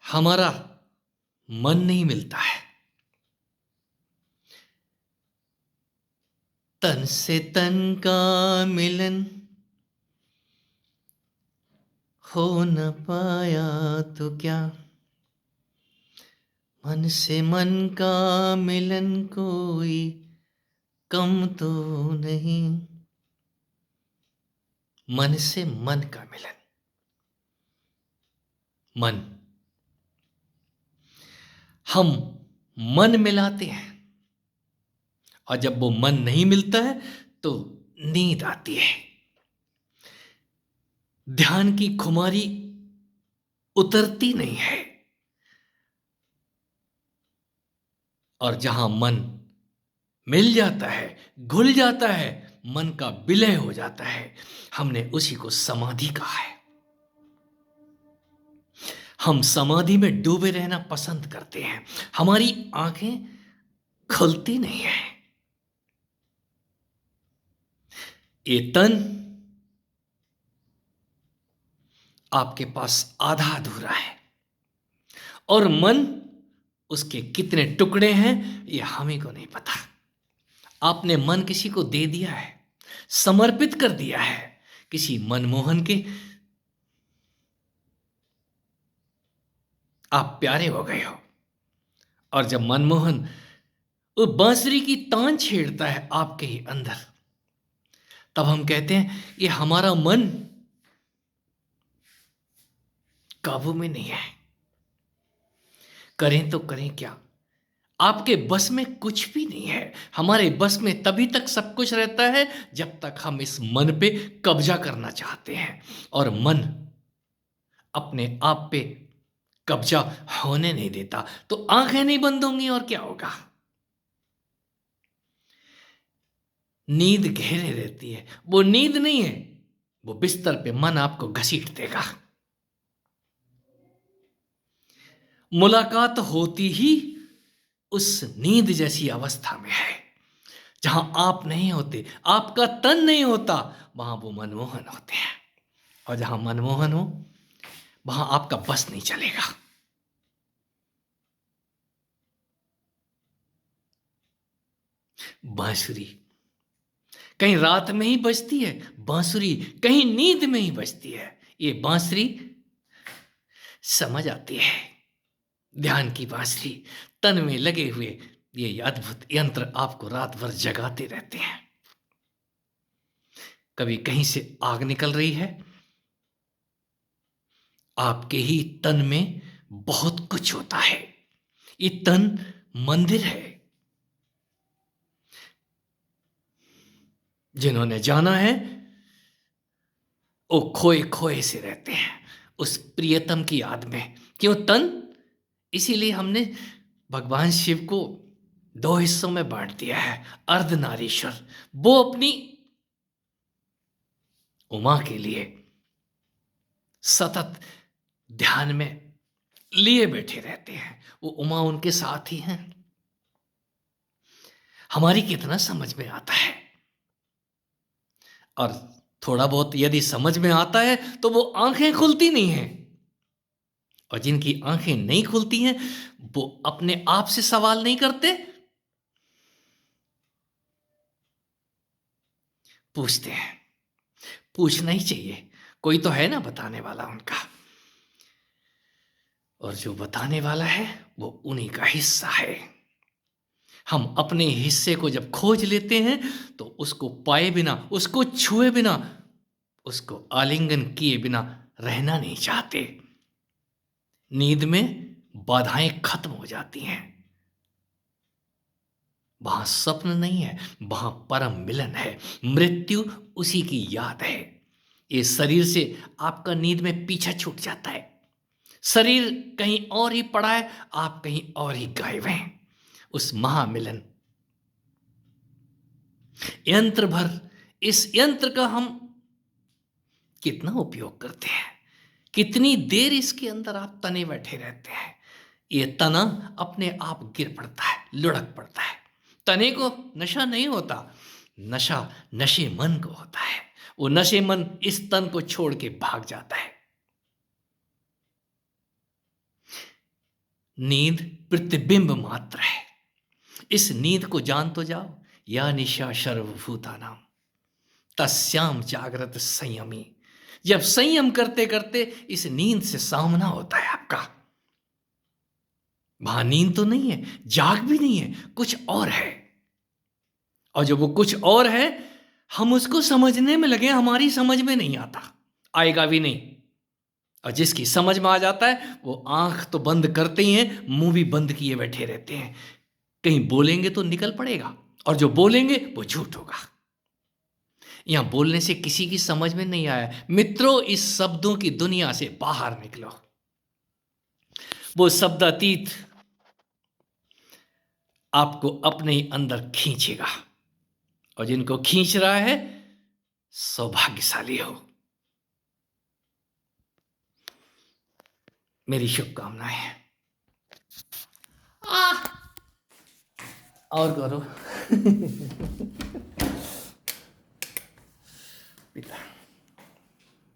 हमारा मन नहीं मिलता है। तन से तन का मिलन हो न पाया तो क्या, मन से मन का मिलन कोई कम तो नहीं। मन से मन का मिलन, मन, हम मन मिलाते हैं और जब वो मन नहीं मिलता है तो नींद आती है। ध्यान की खुमारी उतरती नहीं है और जहां मन मिल जाता है, घुल जाता है, मन का विलय हो जाता है, हमने उसी को समाधि कहा है। हम समाधि में डूबे रहना पसंद करते हैं। हमारी आंखें खुलती नहीं है। ये तन आपके पास आधा अधूरा है और मन, उसके कितने टुकड़े हैं ये हमें को नहीं पता। आपने मन किसी को दे दिया है, समर्पित कर दिया है किसी मनमोहन के, आप प्यारे हो गए हो। और जब मनमोहन वो बांसुरी की तान छेड़ता है आपके ही अंदर, तब हम कहते हैं ये हमारा मन काबू में नहीं है। करें तो करें क्या, आपके बस में कुछ भी नहीं है। हमारे बस में तभी तक सब कुछ रहता है जब तक हम इस मन पे कब्जा करना चाहते हैं, और मन अपने आप पे कब्जा होने नहीं देता। तो आंखें नहीं बंद होंगी और क्या होगा, नींद घेरे रहती है। वो नींद नहीं है, वो बिस्तर पे मन आपको घसीट देगा। मुलाकात होती ही उस नींद जैसी अवस्था में है जहां आप नहीं होते, आपका तन नहीं होता, वहां वो मनमोहन होते हैं। और जहां मनमोहन हो वहां आपका बस नहीं चलेगा। बांसुरी कहीं रात में ही बजती है, बांसुरी कहीं नींद में ही बजती है। ये बांसुरी समझ आती है, ध्यान की बांसुरी, तन में लगे हुए ये अद्भुत यंत्र आपको रात भर जगाते रहते हैं। कभी कहीं से आग निकल रही है, आपके ही तन में बहुत कुछ होता है। ये तन मंदिर है। जिन्होंने जाना है वो खोए खोए से रहते हैं उस प्रियतम की याद में। क्यों तन, इसीलिए हमने भगवान शिव को दो हिस्सों में बांट दिया है। अर्धनारीश्वर, वो अपनी उमा के लिए सतत ध्यान में लिए बैठे रहते हैं, वो उमा उनके साथ ही हैं। हमारी कितना समझ में आता है, और थोड़ा बहुत यदि समझ में आता है तो वो आंखें खुलती नहीं हैं। और जिनकी आंखें नहीं खुलती हैं वो अपने आप से सवाल नहीं करते, पूछते हैं। पूछना ही चाहिए, कोई तो है ना बताने वाला उनका, और जो बताने वाला है वो उन्हीं का हिस्सा है। हम अपने हिस्से को जब खोज लेते हैं तो उसको पाए बिना, उसको छुए बिना, उसको आलिंगन किए बिना रहना नहीं चाहते। नींद में बाधाएं खत्म हो जाती हैं। वहां स्वप्न नहीं है, वहां परम मिलन है। मृत्यु उसी की याद है। ये शरीर से आपका नींद में पीछा छूट जाता है। शरीर कहीं और ही पड़ा है, आप कहीं और ही गायब हैं। उस महामिलन यंत्र भर, इस यंत्र का हम कितना उपयोग करते हैं, कितनी देर इसके अंदर आप तने बैठे रहते हैं। ये तना अपने आप गिर पड़ता है, लुढ़क पड़ता है। तने को नशा नहीं होता, नशा नशे मन को होता है। वो नशे मन इस तन को छोड़ के भाग जाता है। नींद प्रतिबिंब मात्र है। इस नींद को जान तो जाओ, या निशा सर्वभूतानाम तस्याम जागृत संयमी। जब संयम करते करते इस नींद से सामना होता है आपका, वहां नींद तो नहीं है, जाग भी नहीं है, कुछ और है। और जब वो कुछ और है, हम उसको समझने में लगे, हमारी समझ में नहीं आता, आएगा भी नहीं। और जिसकी समझ में आ जाता है वो आंख तो बंद करते ही हैं, मुंह भी बंद किए बैठे रहते हैं। कहीं बोलेंगे तो निकल पड़ेगा, और जो बोलेंगे वो झूठ होगा। यहां बोलने से किसी की समझ में नहीं आया, मित्रों इस शब्दों की दुनिया से बाहर निकलो। वो शब्द अतीत आपको अपने ही अंदर खींचेगा, और जिनको खींच रहा है सौभाग्यशाली हो। मेरी शुभकामनाएं। और करो।